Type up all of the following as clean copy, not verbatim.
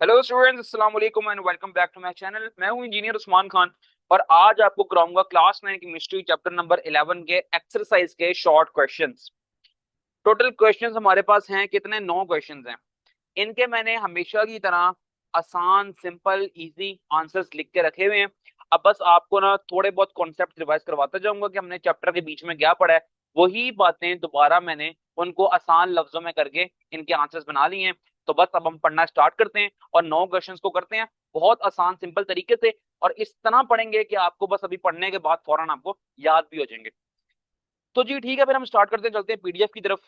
Hello students, अस्सलाम वालेकुम and welcome back to my channel. मैं हूं इंजीनियर उस्मान खान और आज आपको कराऊंगा क्लास 9 की मिस्ट्री चैप्टर नंबर 11 के एक्सरसाइज के शॉर्ट क्वेश्चंस। टोटल क्वेश्चंस हमारे पास हैं कितने? 9 क्वेश्चंस हैं। इनके मैंने हमेशा की तरह आसान, सिंपल, इजी आंसर्स लिख के रखे हुए हैं। अब बस आपको ना थोड़े बहुत कॉन्सेप्ट रिवाइज करवाता जाऊंगा कि हमने चैप्टर के बीच में क्या पढ़ा है। वही बातें दोबारा मैंने उनको आसान लफ्जों में करके इनके आंसर्स बना लिए हैं। तो बस अब हम पढ़ना स्टार्ट करते हैं और 9 क्वेश्चंस को करते हैं बहुत आसान सिंपल तरीके से। और इस तरह पढ़ेंगे कि आपको बस अभी पढ़ने के बाद फौरन आपको याद भी हो जाएंगे। तो जी ठीक है, फिर हम स्टार्ट करते हैं, चलते हैं पीडीएफ की तरफ।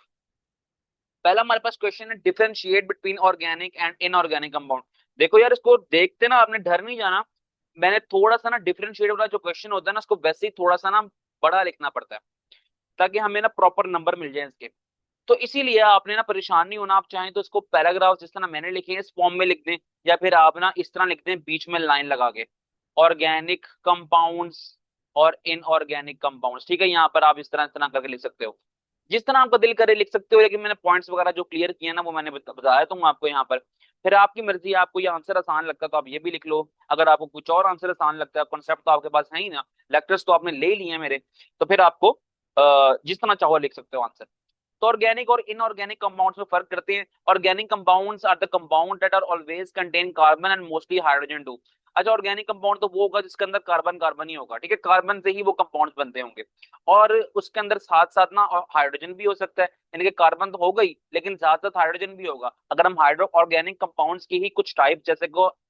पहला हमारे पास क्वेश्चन है, differentiate between organic and inorganic compound. देखो यार, इसको देखते ना आपने डर नहीं जाना। मैंने थोड़ा सा ना डिफरेंशिएट वाला जो क्वेश्चन होता है ना, उसको वैसे ही थोड़ा सा ना बड़ा लिखना पड़ता है ताकि हमें ना प्रॉपर नंबर मिल जाए इसके। तो इसीलिए आपने ना परेशान नहीं होना। आप चाहें तो इसको पैराग्राफ जिस तरह मैंने लिखे हैं इस फॉर्म में लिख दें, या फिर आप ना इस तरह लिख दें बीच में लाइन लगा के, ऑर्गेनिक कंपाउंड्स और इनऑर्गेनिक कंपाउंड्स। ठीक है, यहाँ पर आप इस तरह करके लिख सकते हो, जिस तरह आपका दिल करे लिख सकते हो। लेकिन मैंने पॉइंट्स वगैरह जो क्लियर किए ना वो मैंने बताया तो हूँ आपको यहाँ पर। फिर आपकी मर्जी है, आपको ये आंसर आसान लगता है तो आप ये भी लिख लो। अगर आपको कुछ और आंसर आसान लगता है, कॉन्सेप्ट तो आपके पास है ही ना, लेक्चर्स तो आपने ले लिए हैं मेरे, तो फिर आपको जिस तरह चाहो लिख सकते हो आंसर। तो ऑर्गेनिक और इनऑर्गेनिक कंपाउंड्स में फर्क करते हैं। Organic compounds are the compound that are always contain carbon and mostly hydrogen too. अच्छा, ऑर्गेनिक कंपाउंड तो वो होगा जिसके अंदर कार्बन कार्बन ही होगा। ठीक है, कार्बन से ही वो कंपाउंड्स बनते होंगे और उसके अंदर साथ साथ ना हाइड्रोजन भी हो सकता है। यानी कि कार्बन तो होगा ही लेकिन साथ साथ हाइड्रोजन भी होगा। अगर हम हाइड्रो ऑर्गेनिक कंपाउंड्स की ही कुछ टाइप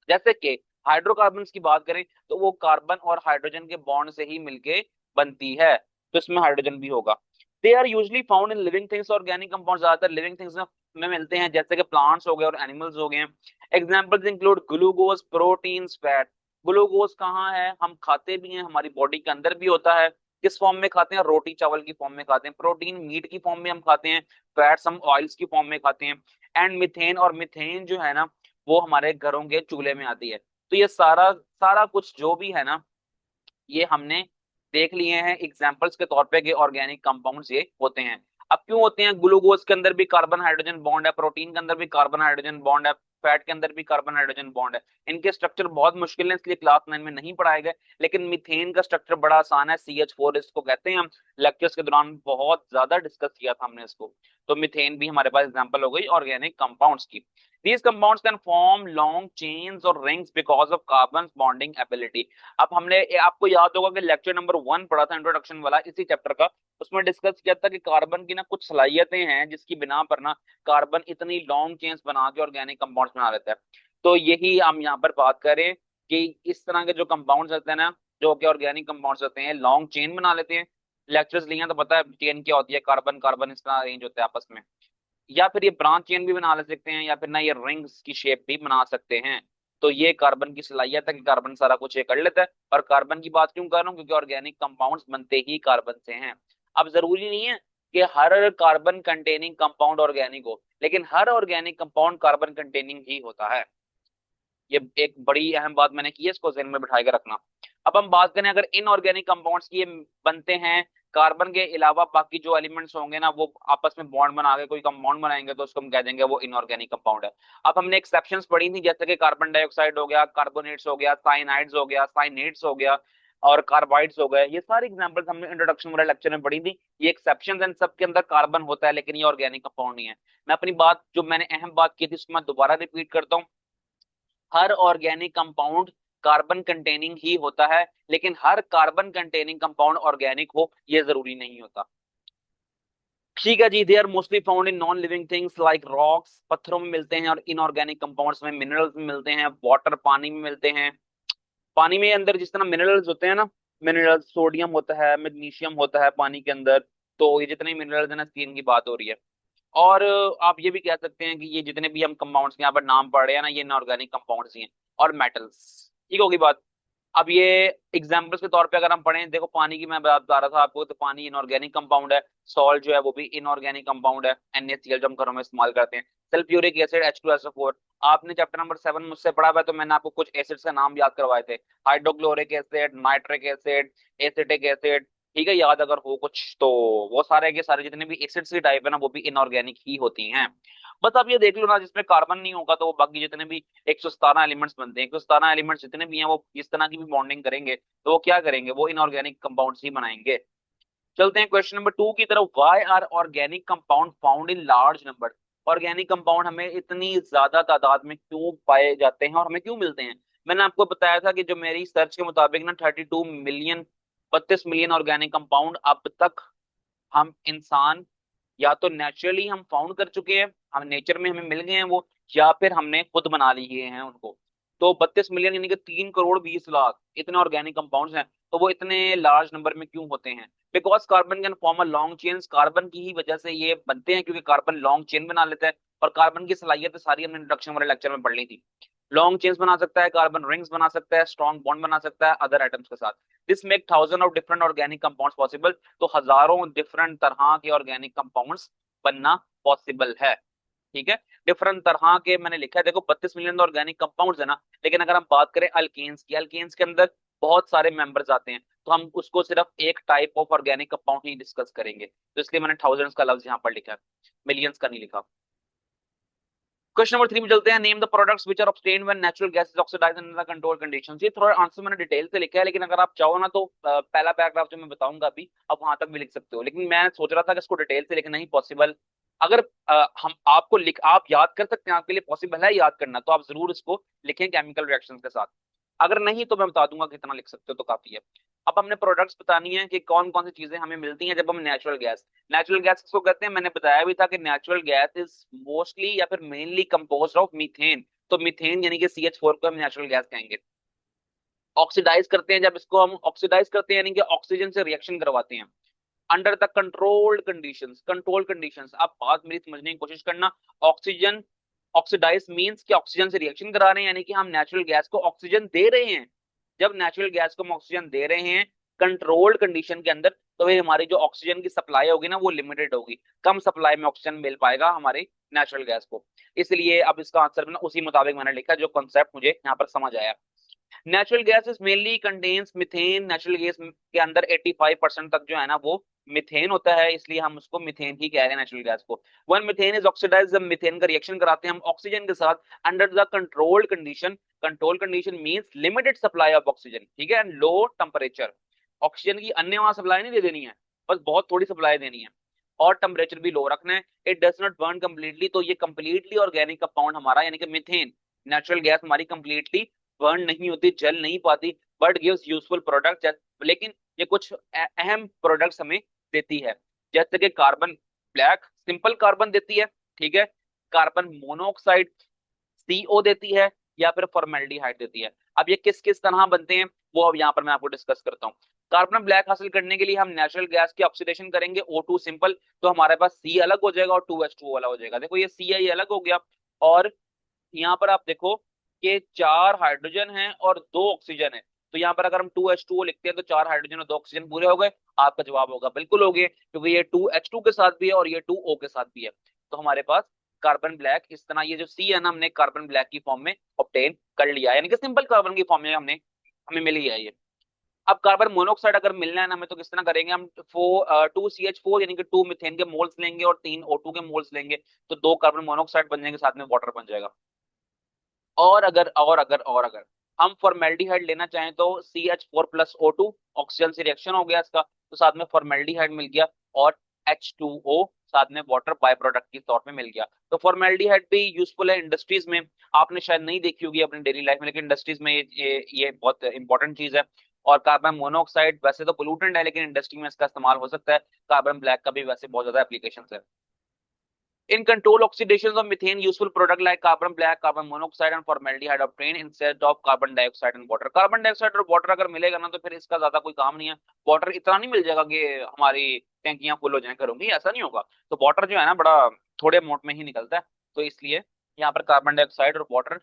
जैसे कि हाइड्रोकार्बन्स की बात करें तो वो कार्बन और हाइड्रोजन के बॉन्ड से ही मिलके बनती है, तो इसमें हाइड्रोजन भी होगा। They are usually found in living things. Organic compound ज्यादातर लिविंग थिंग्स में मिलते हैं, जैसे कि प्लांट्स हो गए और एनिमल्स हो गए। Examples include glucose, proteins, fat. Glucose कहाँ है? हम खाते भी हैं, हमारी बॉडी के अंदर भी होता है। किस फॉर्म में खाते हैं? रोटी चावल की फॉर्म में खाते हैं। प्रोटीन मीट की फॉर्म में हम खाते हैं। फैट्स हम ऑयल्स की फॉर्म में खाते हैं। एंड मिथेन, और मिथेन जो है ना वो हमारे घरों के चूल्हे में आती है। तो ये सारा सारा कुछ जो भी है ना, ये हमने देख लिए हैं एग्जाम्पल्स के तौर पे कि ऑर्गेनिक कंपाउंड्स ये होते हैं। अब क्यों होते हैं? ग्लूकोज के अंदर भी कार्बन हाइड्रोजन बॉन्ड है, प्रोटीन के अंदर भी कार्बन हाइड्रोजन बॉन्ड है, फैट के अंदर भी कार्बन हाइड्रोजन बॉन्ड है। इनके स्ट्रक्चर बहुत मुश्किल है इसलिए क्लास 9 में नहीं पढ़ाए गए। लेकिन मीथेन का स्ट्रक्चर बड़ा आसान है, CH4 इसको कहते हैं। हम लेक्चर्स के दौरान बहुत ज्यादा डिस्कस किया था हमने इसको। तो मीथेन भी हमारे पास एग्जाम्पल हो गई ऑर्गेनिक कंपाउंड्स की। These compounds can form long chains or rings because of carbon's bonding ability। अब हमने आपको याद होगा कि लेक्चर नंबर 1 पढ़ा था इंट्रोडक्शन वाला इसी चैप्टर का। उसमें डिस्कस किया था कि कार्बन की ना कुछ सलाहियतें हैं जिसकी बिना पर ना कार्बन इतनी लॉन्ग चेन्स बना के ऑर्गेनिक कंपाउंड्स बना लेता है। तो यही हम यहाँ पर बात करें कि इस तरह के जो कंपाउंड्स होते हैं ना, जो कि ऑर्गेनिक कंपाउंड्स होते हैं, लॉन्ग चेन बना लेते हैं। लेक्चर्स लिए हैं तो पता है चेन क्या होती है, कार्बन कार्बन इस तरह अरेंज होते हैं आपस में। या फिर ये ब्रांच चेन भी बना ले सकते हैं, या फिर ना ये रिंग्स की शेप भी बना सकते हैं। तो ये कार्बन की सलाहियत है कि कार्बन सारा कुछ ये कर लेता है। और कार्बन की बात क्यों कर रहा हूँ? क्योंकि ऑर्गेनिक कंपाउंड्स बनते ही कार्बन से हैं। अब जरूरी नहीं है कि हर कार्बन कंटेनिंग कंपाउंड ऑर्गेनिक हो, लेकिन हर ऑर्गेनिक कंपाउंड कार्बन कंटेनिंग ही होता है। ये एक बड़ी अहम बात मैंने की है, इसको ध्यान में बिठा के रखना। अब हम बात करें, अगर इनऑर्गेनिक कंपाउंड्स की, ये बनते हैं कार्बन के अलावा बाकी जो एलिमेंट्स होंगे ना वो आपस में बॉन्ड बना के कोई कंपाउंड बनाएंगे तो उसको हम कह देंगे वो इनऑर्गेनिक कंपाउंड है। अब हमने एक्सेप्शंस पढ़ी थी, जैसे कि कार्बन डाइऑक्साइड हो गया, कार्बोनेट्स हो गया, साइनाइड्स हो गया, साइनेट्स हो गया और कार्बाइड्स हो गए। ये सारी एग्जांपल्स हमने इंट्रोडक्शन वाले लेक्चर में पढ़ी थी। ये एक्सेप्शंस हैं, सबके अंदर कार्बन होता है लेकिन ये ऑर्गेनिक कंपाउंड नहीं है। मैं अपनी बात जो मैंने अहम बात की थी उसको मैं दोबारा रिपीट करता हूँ। हर ऑर्गेनिक कंपाउंड कार्बन कंटेनिंग ही होता है, लेकिन हर कार्बन कंटेनिंग कंपाउंड ऑर्गेनिक हो ये जरूरी नहीं होता। ठीक है जी। They are mostly found in non living things like rocks. पत्थरों में मिलते हैं, और इनऑर्गेनिक कंपाउंड्स में मिनरल्स में मिलते हैं, वाटर पानी में मिलते हैं। पानी में अंदर जिस तरह मिनरल्स होते हैं ना, मिनरल्स सोडियम होता है, मैग्नीशियम होता है पानी के अंदर। तो ये जितने मिनरल्स है ना, स्किन की बात हो रही है। और आप ये भी कह सकते हैं कि ये जितने भी हम कंपाउंड्स यहाँ पर नाम पढ़ रहे हैं ना, ये इनऑर्गेनिक कंपाउंड्स ही हैं। और मेटल्स, ठीक होगी बात। अब ये एग्जाम्पल्स के तौर पे अगर हम पढ़ें, देखो पानी की मैं बात बता रहा था आपको, तो पानी इनऑर्गेनिक कंपाउंड है। सॉल्ट जो है वो भी इनऑर्गेनिक कंपाउंड है, NaCl जो हम घरों में इस्तेमाल करते हैं। Sulphuric acid, H2SO4। आपने चैप्टर नंबर 7 मुझसे पढ़ा हुआ है, तो मैंने आपको कुछ एसिड्स का नाम याद करवाए थे। Hydrochloric acid, nitric acid, acetic acid. ठीक है, याद अगर हो कुछ तो। वो सारे के सारे जितने भी एसिड्स की टाइप है ना वो भी इनऑर्गेनिक ही होती हैं। बस आप ये देख लो ना, जिसमें कार्बन नहीं होगा तो वो बाकी जितने भी 117 एलिमेंट्स बनते हैं, 117 एलिमेंट्स जितने भी हैं वो इस तरह की भी बॉन्डिंग करेंगे तो वो क्या करेंगे, वो इनऑर्गेनिक कंपाउंड्स ही बनाएंगे। चलते हैं क्वेश्चन नंबर 2 की तरफ। Why are organic compound found in large number? Organic compound हमें इतनी ज्यादा तादाद में क्यों पाए जाते हैं और हमें क्यों मिलते हैं? मैंने आपको बताया था कि जो मेरी सर्च के मुताबिक ना 32 मिलियन, 32 मिलियन ऑर्गेनिक कंपाउंड अब तक हम इंसान या तो नेचुरली हम फाउंड कर चुके हैं, हम नेचर में हमें मिल गए हैं वो, या फिर हमने खुद बना लिए हैं उनको। तो 32 मिलियन यानी कि 3 करोड़ 20 लाख इतने ऑर्गेनिक कंपाउंड्स हैं। तो वो इतने लार्ज नंबर में क्यों होते हैं? Because carbon can form a long chain, carbon की ही वजह से ये बनते हैं, क्योंकि कार्बन लॉन्ग चेन बना लेता है। और कार्बन की सलाहियत सारी हमने इंट्रोडक्शन वाले लेक्चर में पढ़ ली थी। लॉन्ग चेन्स बना सकता है, कार्बन रिंग्स बना सकता है, स्ट्रॉन्ग बॉन्ड बना सकता है अदर एटम्स के साथ। This make thousand of different organic compounds possible. तो हजारों डिफरेंट तरह के ऑर्गेनिक कंपाउंड्स बनना पॉसिबल है। ठीक है, डिफरेंट तरह के मैंने लिखा है, देखो 32 मिलियन ऑर्गेनिक कंपाउंड्स है ना, लेकिन अगर हम बात करें अल्केन्स की, अल्केन्स के अंदर बहुत सारे मेंबर्स आते हैं, तो हम उसको सिर्फ एक type of organic compound he discuss करेंगे, तो इसलिए मैंने थाउजेंड्स का लफ्ज यहाँ पर लिखा है, मिलियंस का नहीं लिखा। क्वेश्चन नंबर 3 में चलते हैं। Name the products which are obtained when natural gas is oxidised under the control conditions. ये थोड़ा आंसर मैंने डिटेल से लिखा है, लेकिन अगर आप चाहो ना तो पहला पैराग्राफ जो मैं बताऊंगा अभी, आप वहां तक भी लिख सकते हो, लेकिन मैं सोच रहा था कि इसको डिटेल से लिखना ही पॉसिबल, अगर हम आपको लिख आप याद कर सकते हैं, आपके लिए पॉसिबल है याद करना, तो आप जरूर इसको लिखें केमिकल रिएक्शंस के साथ। अगर नहीं तो मैं बता दूंगा कितना लिख सकते हो तो काफी है। अब हमने प्रोडक्ट्स बतानी है कि कौन कौन सी चीजें हमें मिलती हैं जब हम नेचुरल गैस, नेचुरल गैस किसको कहते हैं, मैंने बताया भी था कि नेचुरल गैस इज मोस्टली या फिर मेनली कंपोज्ड ऑफ मीथेन। तो मीथेन यानी कि CH4 को हम नेचुरल गैस कहेंगे। ऑक्सीडाइज करते हैं, जब इसको हम ऑक्सीडाइज करते हैं यानी कि ऑक्सीजन से रिएक्शन करवाते हैं under the controlled conditions. Control conditions, आप बात मेरी समझने की कोशिश करना। ऑक्सीजन ऑक्सीडाइज मींस कि ऑक्सीजन से रिएक्शन करा रहे हैं, यानी कि हम नेचुरल गैस को ऑक्सीजन दे रहे हैं। जब नेचुरल गैस को हम ऑक्सीजन दे रहे हैं कंट्रोल्ड कंडीशन के अंदर, तो भाई हमारी जो ऑक्सीजन की सप्लाई होगी ना वो लिमिटेड होगी, कम सप्लाई में ऑक्सीजन मिल पाएगा हमारे नेचुरल गैस को। इसलिए अब इसका आंसर ना उसी मुताबिक मैंने लिखा जो कॉन्सेप्ट मुझे यहाँ पर समझ आया। Natural gas is mainly contains methane. Natural gas के अंदर 85% तक जो है ना वो मिथेन होता है, इसलिए हम उसको मिथेन ही कह रहे हैं नेचुरल गैस को। वन मिथेन इज ऑक्सीडाइज, जब मिथेन का रिएक्शन कराते हैं हम ऑक्सीजन के साथ under the controlled condition. Control condition means limited supply of oxygen, ठीक है, एंड लो टेम्परेचर। ऑक्सीजन की अन्य वहां सप्लाई नहीं दे देनी है, बस बहुत थोड़ी सप्लाई देनी है, और टेम्परेचर भी लो रखना है। It does not burn completely, तो ये कंप्लीटली ऑर्गेनिक कंपाउंड हमारा यानी कि मिथेन नेचुरल गैस हमारी कंप्लीटली बर्न नहीं होती, जल नहीं पाती, बट गिव्स यूजफुल प्रोडक्ट। लेकिन ये कुछ अहम प्रोडक्ट्स हमें देती है, जैसे कि कार्बन ब्लैक, सिंपल कार्बन देती है, ठीक है, कार्बन मोनोऑक्साइड CO देती है, या फिर फॉर्मेल्डिहाइड देती है। अब ये किस किस तरह बनते हैं वो अब यहाँ पर मैं आपको डिस्कस करता हूँ। कार्बन ब्लैक हासिल करने के लिए हम नेचुरल गैस की ऑक्सीडेशन करेंगे O2 सिंपल, तो हमारे पास C अलग हो जाएगा और 2H2O वाला हो जाएगा। देखो ये C है, ये अलग हो गया, और यहाँ पर आप देखो कि 4 हाइड्रोजन हैं और 2 ऑक्सीजन है, तो यहाँ पर अगर हम 2H2O लिखते हैं तो 4 हाइड्रोजन और 2 ऑक्सीजन पूरे हो गए। आपका जवाब होगा बिल्कुल हो गए, क्योंकि ये 2H2 के साथ भी है और ये 2O के साथ भी है। तो हमारे पास कार्बन ब्लैक इस तरह, ये जो C है ना, हमने कार्बन ब्लैक की फॉर्म में ऑब्टेन कर लिया, यानी कि सिंपल कार्बन की फॉर्म में हमने हमें मिल ही है ये। अब कार्बन मोनोऑक्साइड अगर मिलना है ना हमें, तो किस तरह करेंगे हम, 2CH4 यानी कि 2 मीथेन के मोल्स लेंगे और 3 O2 के मोल्स लेंगे, तो 2 कार्बन मोनोऑक्साइड बन जाएंगे, साथ में वाटर बन जाएगा। और अगर हम फॉर्मेल्डिहाइड लेना चाहें तो CH4 + O2, ऑक्सीजन से रिएक्शन हो गया इसका, तो साथ में फॉर्मेल्डिहाइड मिल गया, और H2O साथ में वाटर बाय प्रोडक्ट के तौर पे मिल गया। तो फॉर्मेल्डिहाइड भी यूजफुल है इंडस्ट्रीज में, आपने शायद नहीं देखी होगी अपनी डेली लाइफ में, लेकिन इंडस्ट्रीज में ये बहुत इंपॉर्टेंट चीज है। और कार्बन मोनोऑक्साइड वैसे तो पोल्यूटेंट है, लेकिन इंडस्ट्री में इसका इस्तेमाल हो सकता है। कार्बन ब्लैक का भी वैसे बहुत ज्यादा एप्लीकेशन है। In control oxidations of methane, useful product like carbon black, carbon monoxide and formaldehyde obtained instead of carbon dioxide and water. Carbon dioxide और वाटर अगर मिलेगा ना तो फिर इसका ज्यादा कोई काम नहीं है। वाटर इतना नहीं मिल जाएगा कि हमारी टैंकियां फुल हो जाएं घरों की, ऐसा नहीं होगा। तो वाटर जो है ना बड़ा थोड़े अमाउंट में ही निकलता है, तो इसलिए यहाँ पर कार्बन डाइऑक्साइड और वाटर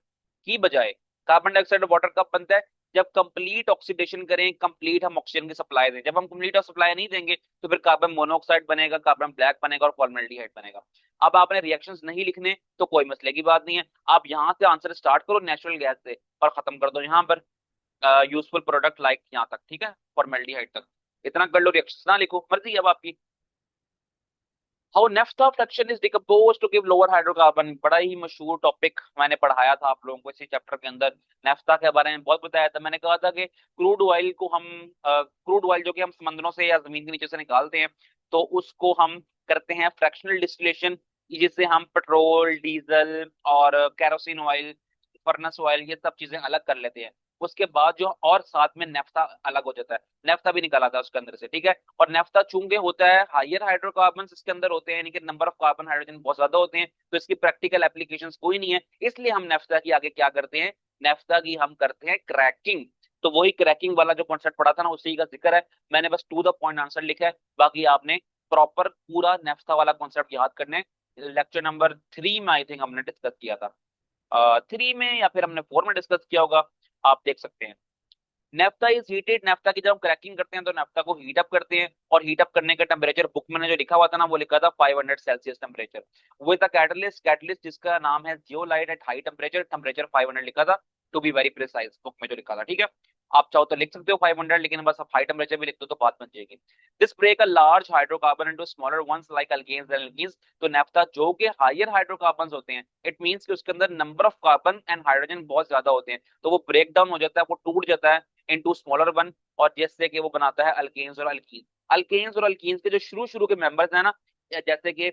की बजाय, कार्बन डाइऑक्साइड और वाटर कब बनता है, जब कंप्लीट ऑक्सीडेशन करें, कंप्लीट हम ऑक्सीजन की सप्लाई दें। जब हम कंप्लीट सप्लाई नहीं देंगे तो फिर कार्बन मोनोऑक्साइड बनेगा, कार्बन ब्लैक बनेगा और फॉर्मेल्डिहाइड बनेगा। अब आपने रिएक्शंस नहीं लिखने तो कोई मसले की बात नहीं है, आप यहां से आंसर स्टार्ट करो नेचुरल गैस से और खत्म कर दो यहाँ पर यूजफुल प्रोडक्ट लाइक यहाँ तक, ठीक है, फॉर्मेल्डिहाइड तक इतना कर लो, रिएक्शंस ना लिखो, मर्जी है अब आपकी। How naphtha fraction is decomposed to give lower hydrocarbon, बड़ा ही मशहूर टॉपिक मैंने पढ़ाया था आप लोगों को इसी चैप्टर के अंदर। नेफ्था के बारे में बहुत बताया था, मैंने कहा था कि क्रूड ऑयल को हम क्रूड ऑयल जो कि हम समंदरों से या जमीन के नीचे से निकालते हैं, तो उसको हम करते हैं फ्रैक्शनल डिस्टिलेशन, जिससे हम पेट्रोल, डीजल और कैरोसिन ऑयल, फर्नेस ऑयल, ये सब चीजें अलग कर लेते हैं। उसके बाद जो और साथ में नेफ्था अलग हो जाता है, नेफ्था भी निकाला था उसके अंदर से, ठीक है। और नेफ्था चूंकि होता है हायर हाइड्रोकार्बन इसके अंदर होते हैं, यानी कि नंबर ऑफ कार्बन हाइड्रोजन बहुत ज्यादा होते हैं, तो इसकी प्रैक्टिकल एप्लीकेशंस कोई नहीं है, इसलिए हम नेफ्था की आगे क्या करते हैं, नेफ्था की हम करते हैं क्रैकिंग। तो वही क्रैकिंग वाला जो कॉन्सेप्ट पढ़ा था ना, उसी का जिक्र है, मैंने बस टू द पॉइंट आंसर लिखा है, बाकी आपने प्रॉपर पूरा नेफ्था वाला कॉन्सेप्ट याद करने। लेक्चर नंबर 3 में आई थिंक हमने डिस्कस किया था, 3 में या फिर हमने 4 में डिस्कस किया होगा, आप देख सकते हैं। नेफ्था इज हीटेड, नेफ्था की जब हम क्रैकिंग करते हैं तो नेफ्था को हीट अप करते हैं, और हीट अप करने का टेम्परेचर बुक में जो लिखा हुआ था ना, वो लिखा था 500 Celsius temperature. With a catalyst, catalyst जिसका नाम है zeolite at high temperature, temperature 500 लिखा था, to be very precise book में जो लिखा था, ठीक है। आप चाहो तो लिख सकते हो 500, लेकिन बस आप हाई टेम्परेचर भी लिख दो तो बात बन जाएगी। This break a large hydrocarbon into smaller ones like alkanes and alkenes. तो नेफ्था जो कि हायर हाइड्रोकार्बन होते हैं, इट मींस कि उसके अंदर number of carbon and hydrogen बहुत ज्यादा होते हैं, तो वो ब्रेक डाउन हो जाता है, वो टूट जाता है इनटू स्मॉलर वन, और जिससे कि वो बनाता है अल्केन्स और अल्कीन। अल्केन्स और अल्कीन्स के जो शुरू शुरू के मेंबर्स हैं ना, जैसे कि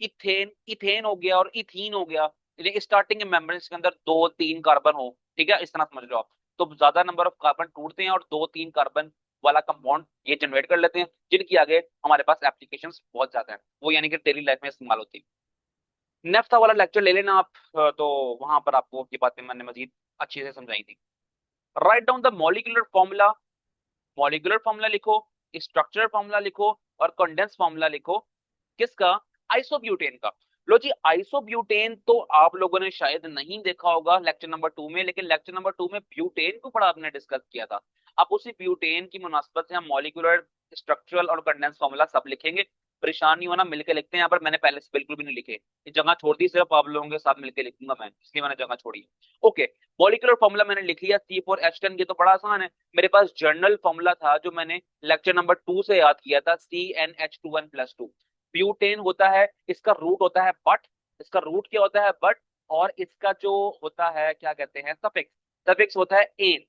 इथेन, इथेन हो गया और इथीन हो गया, स्टार्टिंग के मेंबर्स के अंदर 2-3 कार्बन हो, ठीक है, इस तरह समझ लो आप। तो ज्यादा नंबर ऑफ कार्बन टूटते हैं और 2-3 कार्बन वाला कंपाउंड ये जनरेट कर लेते हैं, जिनकी आगे हमारे पास एप्लीकेशंस बहुत ज्यादा है, वो यानी कि डेली लाइफ में इस्तेमाल होती है। नेफ्था वाला लेक्चर ले लेना आप, तो वहां पर आपको ये बातें मैंने मजीद अच्छे से समझाई थी। Write down the molecular formula, molecular formula लिखो, स्ट्रक्चरल फॉर्मूला लिखो, और कंडेंस फॉर्मूला लिखो, किसका, आइसोब्यूटेन का। लो जी, आइसोब्यूटेन तो आप लोगों ने शायद नहीं देखा होगा लेक्चर नंबर 2 में, लेकिन लेक्चर नंबर 2 में ब्यूटेन को पढ़ा आपने डिस्कस किया था। अब उसी ब्यूटेन की मुनासबत से हम मॉलिक्यूलर, स्ट्रक्चरल और कंडेंस फॉर्मूला सब लिखेंगे। परेशान नहीं होना, मिलकर लिखते हैं। यहाँ पर मैंने पहले से बिल्कुल भी नहीं लिखे, ये जगह छोड़ दी, सिर्फ आप लोगों के साथ मिलकर लिखूंगा मैं, इसलिए मैंने जगह छोड़ी। ओके, मॉलिक्यूलर फॉर्मूला मैंने लिख लिया, C4H10, ये तो बड़ा आसान है। मेरे पास जर्नल फॉर्मूला था जो मैंने लेक्चर नंबर 2 से याद किया था, CnH2n+2। ब्यूटेन होता है, इसका रूट होता है बट, इसका रूट क्या होता है, बट, और इसका जो होता है क्या कहते हैं, सफिक्स, सफिक्स होता है एन,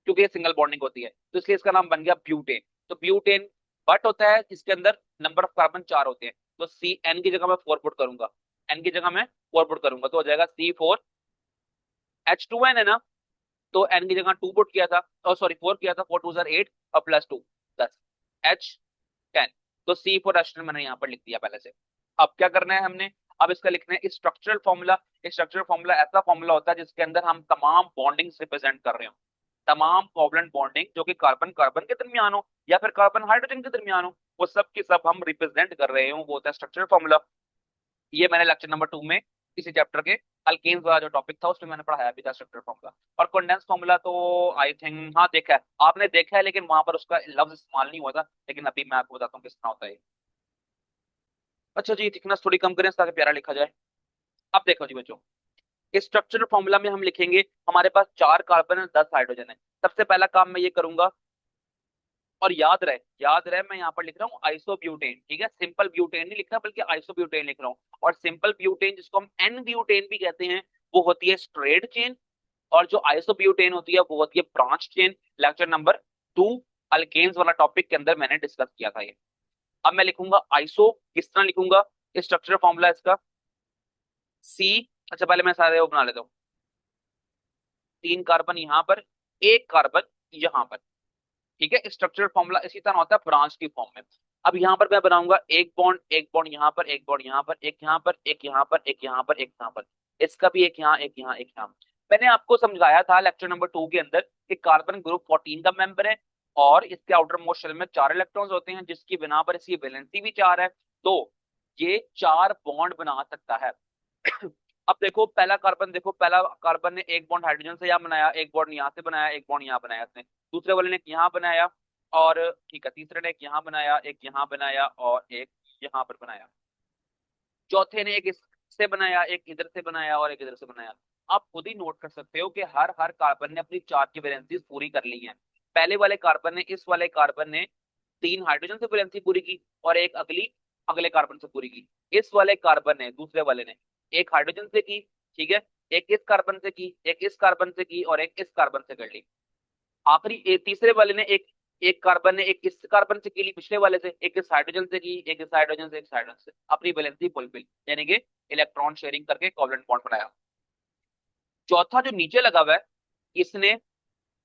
क्योंकि ये सिंगल बॉन्डिंग होती है, तो इसलिए इसका नाम बन गया ब्यूटेन। तो ब्यूटेन बट होता है, इसके अंदर नंबर ऑफ कार्बन 4 होते हैं, तो सी एन की जगह मैं 4 पुट करूंगा, एन की जगह मैं 4 पुट करूंगा, तो हो जाएगा C4H2n, है ना। तो एन की जगह 2 पुट किया था, और सॉरी 4 किया था, 4 2 8 और +2 10, H10। तो C4H10 मैंने यहाँ पर लिख दिया पहले से। अब क्या करना है हमने, अब इसका लिखना है स्ट्रक्चरल फॉर्मूला। स्ट्रक्चरल फॉर्मूला ऐसा फॉर्मूला होता है जिसके अंदर हम तमाम बॉन्डिंग्स रिप्रेजेंट कर रहे हो, तमाम कोवलेंट बॉन्डिंग जो कि कार्बन कार्बन के दरमियान हो या फिर कार्बन हाइड्रोजन के दरमियान हो, वो सब की सब हम रिप्रेजेंट कर रहे हो, वो होता है स्ट्रक्चरल फॉर्मूला। ये मैंने लेक्चर नंबर 2 में इसी चैप्टर के अल्केन्स वाला जो टॉपिक था उसमें मैंने पढ़ाया भी था स्ट्रक्चरल फॉर्मूला। और कंडेंस फॉर्मूला तो आई थिंक हाँ देखा है आपने, देखा है, लेकिन वहां पर उसका लफ्ज इस्तेमाल नहीं हुआ था, लेकिन अभी मैं आपको बताता हूँ किस तरह होता है। अच्छा जी, थिकनेस थोड़ी कम करें ताकि प्यारा लिखा जाए। अब देखो जी बच्चों, इस स्ट्रक्चरल फॉर्मूला में हम लिखेंगे, हमारे पास 4 कार्बन है, 10 हाइड्रोजन है। सबसे पहला काम मैं ये करूंगा, और याद रहे, याद रहे, मैं यहाँ पर लिख रहा हूँ आइसोब्यूटेन, ठीक है, सिंपल ब्यूटेन नहीं लिख रहा बल्कि आइसोब्यूटेन लिख रहा हूँ। और सिंपल ब्यूटेन जिसको हम एन ब्यूटेन भी कहते हैं, वो होती है स्ट्रेट चेन, और जो आइसोब्यूटेन होती है वो होती है branch chain. Lecture number 2 alkanes वाला टॉपिक के अंदर मैंने डिस्कस किया था ये। अब मैं लिखूंगा आइसो, किस तरह लिखूंगा, स्ट्रक्चर फॉर्मूला इसका सी, अच्छा पहले मैं सारे वो बना लेता हूँ, 3 कार्बन यहाँ पर, 1 कार्बन यहाँ पर, ठीक है। स्ट्रक्चरल फॉर्मूला इसी तरह होता है ब्रांच की फॉर्म में। अब यहाँ पर मैं बनाऊंगा एक बॉन्ड, एक बॉन्ड यहाँ पर, एक बॉन्ड यहाँ पर, एक यहाँ पर, एक यहाँ पर, एक यहाँ पर, एक यहाँ पर, इसका भी एक यहाँ, एक यहाँ, एक यहाँ। मैंने आपको समझाया था लेक्चर नंबर 2 के अंदर कि कार्बन ग्रुप 14 का मेंबर है, और इसके आउटर मोस्ट शेल में 4 इलेक्ट्रॉन्स होते हैं, जिसकी बिना पर इसकी वैलेंसी भी 4 है, तो ये 4 बॉन्ड बना सकता है। अब देखो पहला कार्बन, देखो पहला कार्बन ने एक बॉन्ड हाइड्रोजन से यहाँ बनाया, एक बॉन्ड यहाँ से बनाया, एक बॉन्ड यहाँ बनाया इसने, दूसरे वाले ने यहाँ बनाया, और ठीक है तीसरे ने एक यहाँ बनाया, एक यहाँ बनाया, और एक यहाँ पर बनाया, चौथे ने एक इससे बनाया, एक इधर से बनाया, और एक इधर से बनाया। आप खुद ही नोट कर सकते हो कि हर हर कार्बन ने अपनी 4 की वैलेंसी पूरी कर ली है। पहले वाले कार्बन ने, इस वाले कार्बन ने 3 हाइड्रोजन से वैलेंसी पूरी की, और एक अगली अगले कार्बन से पूरी की। इस वाले कार्बन ने, दूसरे वाले ने एक हाइड्रोजन से की, ठीक है, एक इस कार्बन से की, एक इस कार्बन से की और एक इस कार्बन से कर ली। आखिरी तीसरे वाले ने एक एक कार्बन ने एक इस कार्बन से की ली, पिछले वाले से एक इस हाइड्रोजन से की, एक इस हाइड्रोजन से, एक हाइड्रोजन से, अपनी वैलेंसी फुलफिल, यानी कि इलेक्ट्रॉन शेयरिंग करके कोवलेंट बॉन्ड बनाया। चौथा जो नीचे लगा हुआ है, इसने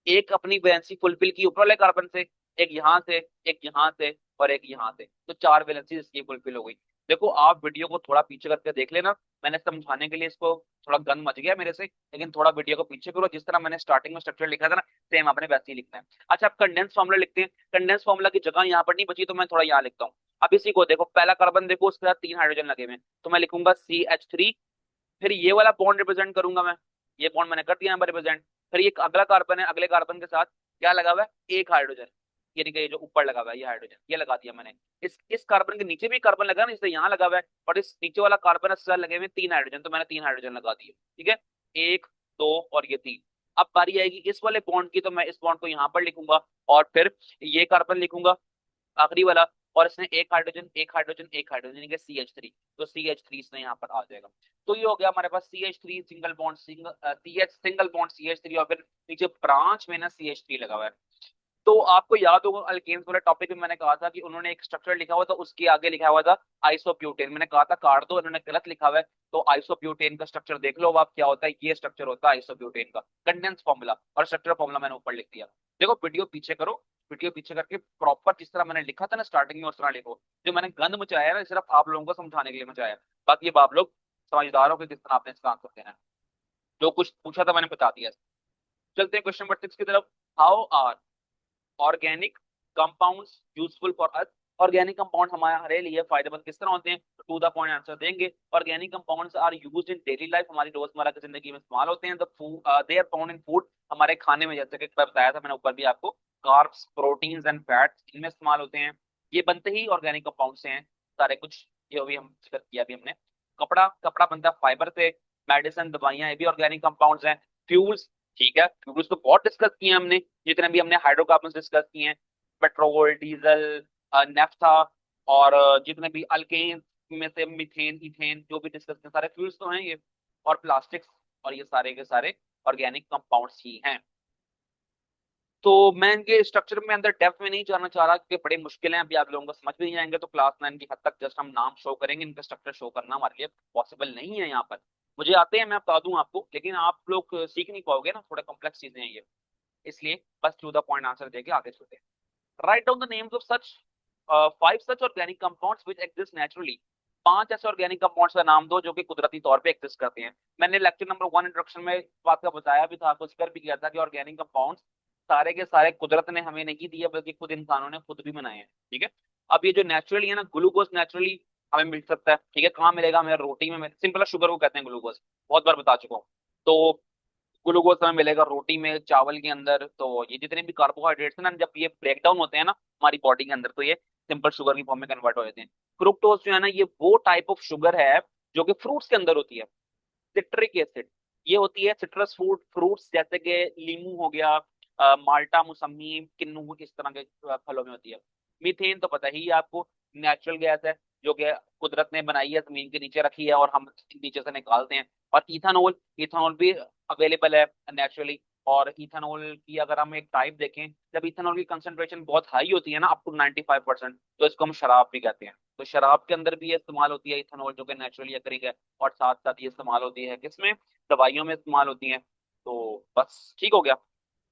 एक अपनी वैलेंसी फुलफिल की ऊपर वाले कार्बन से, एक यहाँ से, एक यहाँ से और एक यहाँ से, तो 4 वैलेंसी इसकी फुलफिल हो गई। देखो आप वीडियो को थोड़ा पीछे करके देख लेना, मैंने समझाने के लिए इसको, थोड़ा गन मच गया मेरे से, लेकिन थोड़ा वीडियो को पीछे करो, जिस तरह मैंने स्टार्टिंग में स्ट्रक्चर लिखा था ना, सेम आपने वैसे ही लिखना है। अच्छा, अब कंडेंस फॉर्मूला लिखते हैं। कंडेंस फॉर्मूला की जगह यहाँ पर नहीं बची, तो मैं थोड़ा यहाँ लिखता हूँ। अब इसी को देखो, पहला कार्बन देखो, उसके साथ 3 हाइड्रोजन लगे हुए हैं, तो मैं लिखूंगा CH3। फिर ये वाला बॉन्ड रिप्रेजेंट करूंगा मैं, ये बॉन्ड मैंने कर दिया यहाँ पर रिप्रेजेंट। फिर ये अगला कार्बन है, अगले कार्बन के साथ क्या लगा हुआ है, एक हाइड्रोजन, यानी कि ये जो ऊपर लगा हुआ है ये हाइड्रोजन, ये लगा दिया मैंने। इस कार्बन के नीचे भी कार्बन लगा ना, इसलिए यहाँ लगा हुआ है, और इस नीचे वाला कार्बन है, उसके साथ लगे हुए 3 हाइड्रोजन, तो मैंने 3 हाइड्रोजन लगा दिए, ठीक है, 1 2 और ये 3। अब बारी आएगी इस वाले बॉन्ड की, तो मैं इस बॉन्ड को यहाँ पर लिखूंगा, और फिर ये कार्बन लिखूंगा आखिरी वाला, और इसने एक हाइड्रोजन, एक हाइड्रोजन, एक हाइड्रोजन, यानी कि CH3, तो CH3 इसने यहाँ पर आ जाएगा। तो ये हो गया हमारे पास CH3 single bond, CH single bond CH3, और फिर नीचे ब्रांच में ना CH3 लगा हुआ है। तो आपको याद होगा अल्केन्स वाले टॉपिक में मैंने कहा था कि उन्होंने एक स्ट्रक्चर लिखा हुआ था, उसके आगे लिखा हुआ था आइसोप्यूटेन, मैंने कहा था काट दो, इन्होंने गलत लिखा हुआ है। तो आइसोप्यूटेन का स्ट्रक्चर देख लो, अब आप क्या होता है, ये स्ट्रक्चर होता है आइसोप्यूटेन का कंडेंस फॉर्मूला, और स्ट्रक्चर फॉर्मूला मैंने ऊपर लिख दिया। देखो वीडियो पीछे करो, वीडियो पीछे करके प्रॉपर जिस तरह मैंने लिखा था ना स्टार्टिंग में, उस तरह लिखो। जो मैंने गंद मचाया ना, सिर्फ आप लोगों को समझाने के लिए मचाया, बाकी अब आप लोग समझदार हो कि किस तरह आपने इसका आंसर देना है। जो कुछ पूछा था मैंने बता दिया। चलते हैं क्वेश्चन नंबर 6 की तरफ। How are organic compounds useful for earth? Organic compound हमारे लिए फायदेमंद किस तरह होते हैं? टू द पॉइंट आंसर देंगे। Organic compounds are used in daily life, हमारी रोजमर्रा की जिंदगी में इस्तेमाल होते हैं। They are found in food, हमारे खाने में, जैसे कि बताया था मैंने ऊपर भी आपको, कार्ब्स, प्रोटीन्स एंड फैट्स, इनमें इस्तेमाल होते हैं। ये बनते ही ऑर्गेनिक कंपाउंड से हैं सारे कुछ, ये भी हम जिक्र किया भी हमने। कपड़ा, कपड़ा बनता है फाइबर से। मेडिसिन, दवाइयां, ये भी ऑर्गेनिक कंपाउंड्स हैं। फ्यूल्स, ठीक है, फ्यूल्स तो बहुत डिस्कस किए हमने, जितने भी हमने हाइड्रोकार्बन डिस्कस किए हैं, पेट्रोल, डीजल, नेफ्था, और जितने भी अल्केन में से मीथेन, इथेन, जो भी डिस्कस किए सारे फ्यूल्स तो हैं ये, और प्लास्टिक्स, और ये सारे के सारे ऑर्गेनिक कंपाउंड्स ही हैं। तो मैं इनके स्ट्रक्चर में अंदर डेप्थ में नहीं जाना चाह रहा, क्योंकि बड़े मुश्किल हैं, अभी आप लोगों को समझ भी नहीं आएंगे, तो क्लास 9 की हद तक जस्ट हम नाम शो करेंगे, इनका स्ट्रक्चर शो करना हमारे लिए पॉसिबल नहीं है यहाँ पर। मुझे आते हैं, मैं बता दूं आपको, लेकिन आप लोग सीख नहीं पाओगे ना, थोड़ा कॉम्प्लेक्स चीजें हैं ये, इसलिए बस टू द पॉइंट आंसर देके आगे चलते हैं। Write down the names of such 5 such organic compounds which exist naturally. 5 ऐसे ऑर्गेनिक कंपाउंड्स का नाम दो जो कि कुदरती तौर पे एग्जिस्ट करते हैं। मैंने लेक्चर नंबर 1 इंट्रोडक्शन में इस बात का बताया भी था, कुछ कर भी किया था कि ऑर्गेनिक कंपाउंड्स सारे के सारे कुदरत ने हमें नहीं दिए, बल्कि खुद इंसानों ने खुद भी बनाए हैं, ठीक है। अब ये जो नेचुरली है ना, ग्लूकोज नेचुरली हमें मिल सकता है, ठीक है, कहाँ मिलेगा हमें? रोटी में, सिंपल शुगर को कहते हैं ग्लूकोज, बहुत बार बता चुका हूँ। तो ग्लूकोज हमें मिलेगा रोटी में, चावल के अंदर। तो ये जितने भी कार्बोहाइड्रेट्स हैं ना, जब ये ब्रेक डाउन होते हैं ना हमारी बॉडी के अंदर, तो ये सिंपल शुगर की फॉर्म में कन्वर्ट हो जाते हैं। फ्रुक्टोज जो है ना, ये वो टाइप ऑफ शुगर है जो कि फ्रूट्स के अंदर होती है। सिट्रिक एसिड, ये होती है सिट्रस फ्रूट्स, जैसे कि लीमू हो गया, माल्टा, मौसमी, किन्नू, इस तरह के फलों में होती है। मीथेन तो पता ही है आपको, नेचुरल गैस है, जो कि कुदरत ने बनाई है, जमीन के नीचे रखी है, और हम नीचे से निकालते हैं। और इथानॉल, इथानॉल भी अवेलेबल है नेचुरली। और इथानॉल की अगर हम एक टाइप देखें, जब इथानॉल की कंसंट्रेशन बहुत हाई होती है ना, अप टू 95%, तो इसको हम शराब भी कहते हैं। तो शराब के अंदर भी ये इस्तेमाल होती है इथानॉल, जो कि नेचुरली अकरिंग है। और साथ साथ ये इस्तेमाल होती है किसमें? दवाइयों में इस्तेमाल होती है। तो बस ठीक हो गया,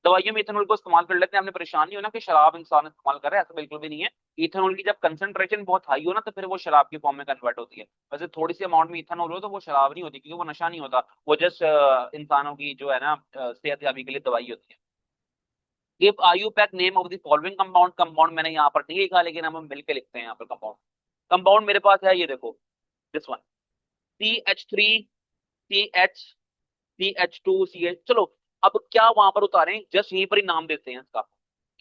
दवाइयों में इथेनॉल को इस्तेमाल कर लेते हैं। हमने परेशानी हो ना कि शराब इंसान इस्तेमाल कर रहा है, ऐसा बिल्कुल भी नहीं है। इथेनॉल की जब कंसंट्रेशन बहुत हाई हो ना, तो फिर वो शराब की फॉर्म में कन्वर्ट होती है। वैसे थोड़ी सी अमाउंट में इथेनॉल हो तो वो शराब नहीं होती, क्योंकि वो नशा नहीं होता, वो जस्ट इंसानों की जो है ना सेहत याबी के लिए दवाई होती है। Give IUPAC name of the following compound. Compound मैंने यहाँ पर नहीं लिखा, लेकिन हम मिलकर लिखते हैं यहाँ पर कंपाउंड। कंपाउंड मेरे पास है, ये देखो, this one, CH3, CH, CH2, CH। चलो अब क्या वहां पर उतारें, जस्ट यहीं पर ही नाम देते हैं इसका।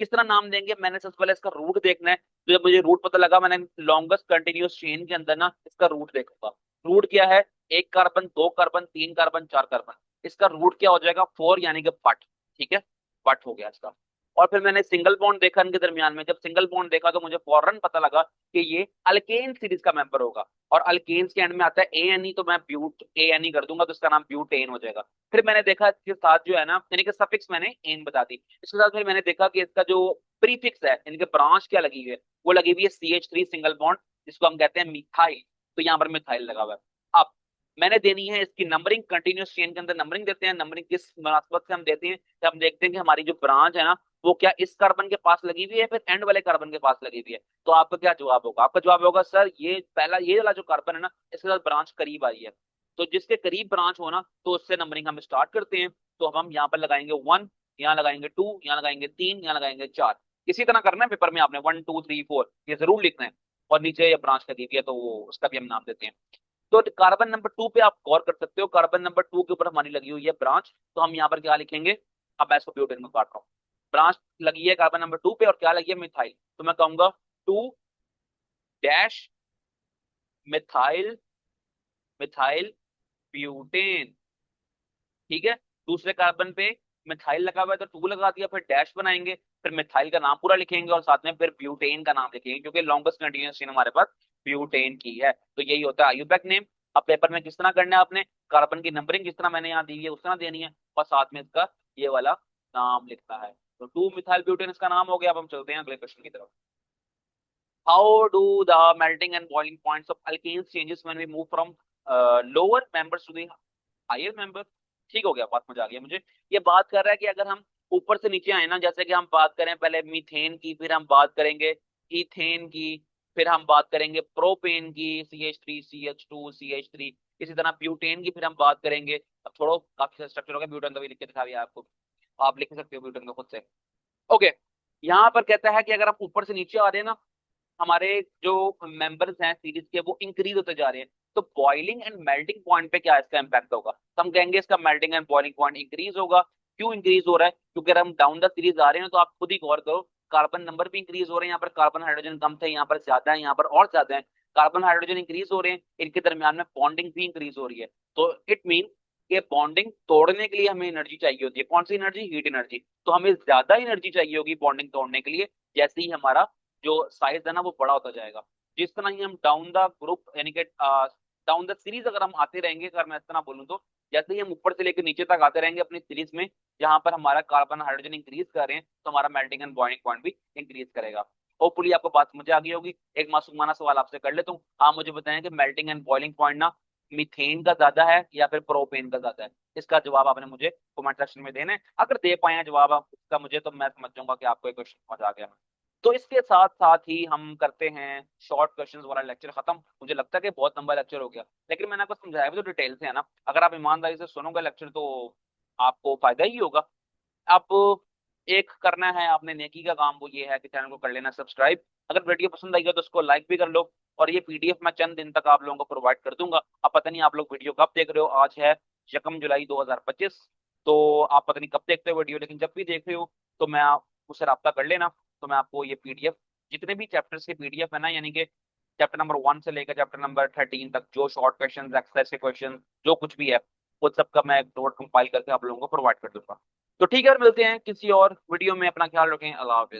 किस तरह नाम देंगे? मैंने सबसे पहले इसका रूट देखना है। तो जब मुझे रूट पता लगा, मैंने लॉन्गेस्ट कंटिन्यूस चेन के अंदर ना इसका रूट देखूंगा। रूट क्या है? 1 कार्बन, 2 कार्बन, 3 कार्बन, 4 कार्बन। इसका रूट क्या हो जाएगा? 4, यानी कि पट, ठीक है, पट हो गया इसका। और फिर मैंने सिंगल बॉन्ड देखा इनके दरमियान में। जब सिंगल बॉन्ड देखा तो मुझे फौरन पता लगा कि ये अल्केन सीरीज का मेंबर होगा, और अल्केन्स के एंड में आता है ANE, तो मैं ब्यूट ANE कर दूंगा तो इसका नाम ब्यूटेन हो जाएगा। फिर मैंने देखा इसके साथ जो है ना, यानी कि सफिक्स मैंने एन बता दी, इसके साथ फिर मैंने देखा कि इसका जो प्रीफिक्स है, यानी कि ब्रांच क्या लगी हुई है, वो लगी हुई है CH3 सिंगल बॉन्ड, जिसको हम कहते हैं मिथाइल। तो यहाँ पर मिथाइल लगा हुआ है। अब मैंने देनी है इसकी नंबरिंग, कंटिन्यूस चेन के अंदर नंबरिंग देते हैं। नंबरिंग किस मुनासबत से हम देते हैं कि हम देखते हैं कि हमारी जो ब्रांच है ना, वो क्या इस कार्बन के पास लगी हुई है, फिर एंड वाले कार्बन के पास लगी हुई है। तो आपका क्या जवाब होगा? आपका जवाब होगा सर ये पहला, ये वाला जो कार्बन है ना, इसके साथ ब्रांच करीब आई है, तो जिसके करीब ब्रांच हो ना, तो उससे नंबरिंग हम स्टार्ट करते हैं। तो अब हम यहाँ पर लगाएंगे 1, यहाँ लगाएंगे 2, यहाँ लगाएंगे 3, यहाँ लगाएंगे 4। इसी तरह करना है पेपर में आपने, 1 2 3 4 ये जरूर लिखना है। और नीचे ये ब्रांच लगी हुई है तो वो उसका भी हम नाम देते हैं। तो कार्बन नंबर 2 पे आप गौर कर सकते हो, कार्बन नंबर 2 के ऊपर हमारी लगी हुई है ब्रांच। तो हम यहाँ पर क्या लिखेंगे? अब मैं इसको ब्यूटेन में काट रहा हूँ। ब्रांच लगी है कार्बन नंबर 2 पे, और क्या लगी है? मिथाइल। तो मैं कहूंगा 2 डैश मिथाइल, मिथाइल ब्यूटेन। ठीक है, दूसरे कार्बन पे मिथाइल लगा हुआ है तो 2 लगा दिया, फिर डैश बनाएंगे, फिर मिथाइल का नाम पूरा लिखेंगे, और साथ में फिर ब्यूटेन का नाम लिखेंगे, क्योंकि लॉन्गेस्ट कंटिन्यूअस चेन हमारे पास ब्यूटेन की है। तो यही होता है आयुबैक नेम। अब पेपर में किस तरह करना है आपने, कार्बन की नंबरिंग जिस तरह मैंने यहाँ दी है उस तरह देनी है, और साथ में इसका ये वाला नाम लिखना है। तो 2 मिथाइल ब्यूटेन इसका नाम हो गया। अब हम चलते हैं अगले क्वेश्चन की तरफ। How do the melting and boiling points of alkenes changes when we move from lower members to the higher member? ठीक हो गया, बात मजा आ गया मुझे। ये बात कर रहा है कि अगर हम ऊपर से नीचे आए ना, जैसे कि हम बात करें पहले मीथेन की, फिर हम बात करेंगे इथेन की, फिर हम बात करेंगे प्रोपेन की, CH3 CH2 CH3, इसी तरह ब्यूटेन की फिर हम बात करेंगे। अब छोड़ो, काफी स्ट्रक्चर होगा, ब्यूटेन का भी लिख के दिखा दिया आपको, आप लिख सकते हो ब्यूटेन को खुद से। ओके, यहाँ पर कहता है कि अगर हम ऊपर से नीचे आ रहे हैं ना, हमारे जो मेंबर्स हैं सीरीज के वो इंक्रीज होते जा रहे हैं, तो बॉइलिंग एंड मेल्टिंग पॉइंट पे क्या इसका इंपैक्ट होगा? तो हम कहेंगे इसका melting and boiling point increase होगा। क्यों इंक्रीज हो रहा है? क्योंकि अगर हम डाउन द सीरीज आ रहे हैं तो आप खुद ही गौर करो, कार्बन नंबर भी इंक्रीज हो रहे हैं, यहाँ पर कार्बन हाइड्रोजन कम थे, यहाँ पर ज्यादा है, यहाँ पर और ज्यादा है। कार्बन हाइड्रोजन इंक्रीज हो रहे हैं, इनके दरमियान में बॉन्डिंग भी इंक्रीज हो रही है। तो इट मीन कि बॉन्डिंग तोड़ने के लिए हमें एनर्जी चाहिए होती है। कौन सी एनर्जी? Heat energy. तो हमें ज्यादा एनर्जी चाहिए होगी बॉन्डिंग तोड़ने के लिए, जैसे ही हमारा जो साइज है ना वो बड़ा होता जाएगा। जिस तरह ही हम डाउन द ग्रुप, यानी कि डाउन द सीरीज अगर हम आते रहेंगे, अगर मैं इस तरह बोलूँ तो, जैसे ही हम ऊपर से लेकर नीचे तक आते रहेंगे अपनी सीरीज में, जहां पर हमारा कार्बन हाइड्रोजन इंक्रीज कर रहे हैं, तो हमारा मेल्टिंग एंड बॉइलिंग पॉइंट भी इंक्रीज करेगा। होपफुली आपको बात समझ आ गई होगी। एक मासूमाना सवाल आपसे कर लेता हूँ, आप मुझे बताएं कि मेल्टिंग एंड बॉइलिंग पॉइंट ना मीथेन का ज्यादा है या फिर प्रोपेन का ज्यादा है? इसका जवाब आपने मुझे कमेंट सेक्शन में देना है। अगर दे पाए जवाब आप इसका मुझे, तो मैं समझ जाऊंगा कि आपको एक क्वेश्चन समझ आ गया। तो इसके साथ साथ ही हम करते हैं शॉर्ट क्वेश्चंस वाला लेक्चर खत्म। मुझे लगता है कि बहुत लंबा लेक्चर हो गया, लेकिन मैंने आपको समझाया भी तो डिटेल से है ना। अगर आप ईमानदारी से सुनोगे लेक्चर तो आपको फायदा ही होगा। आप एक करना है आपने नेकी का काम, वो ये है कि चैनल को कर लेना सब्सक्राइब। अगर वीडियो पसंद आई हो तो उसको लाइक भी कर लो, और ये PDF मैं चंद दिन तक आप लोगों को प्रोवाइड कर दूंगा। अब पता नहीं आप लोग वीडियो कब देख रहे हो, आज है 1 जुलाई 2025, तो आप पता नहीं कब देखते हो वीडियो, लेकिन जब भी देख रहे हो तो मैं उससे रब्ता कर लेना। तो मैं आपको ये PDF, जितने भी चैप्टर्स के PDF है ना, यानी कि चैप्टर नंबर 1 से लेकर चैप्टर नंबर 13 तक, जो शॉर्ट क्वेश्चन, एक्सरसाइज के क्वेश्चन, जो कुछ भी है, वो सबका मैं एक नोट कंपाइल करके आप लोगों को प्रोवाइड कर दूंगा। तो ठीक है, मिलते हैं किसी और वीडियो में। अपना ख्याल रखें। अल्लाह हाफिज।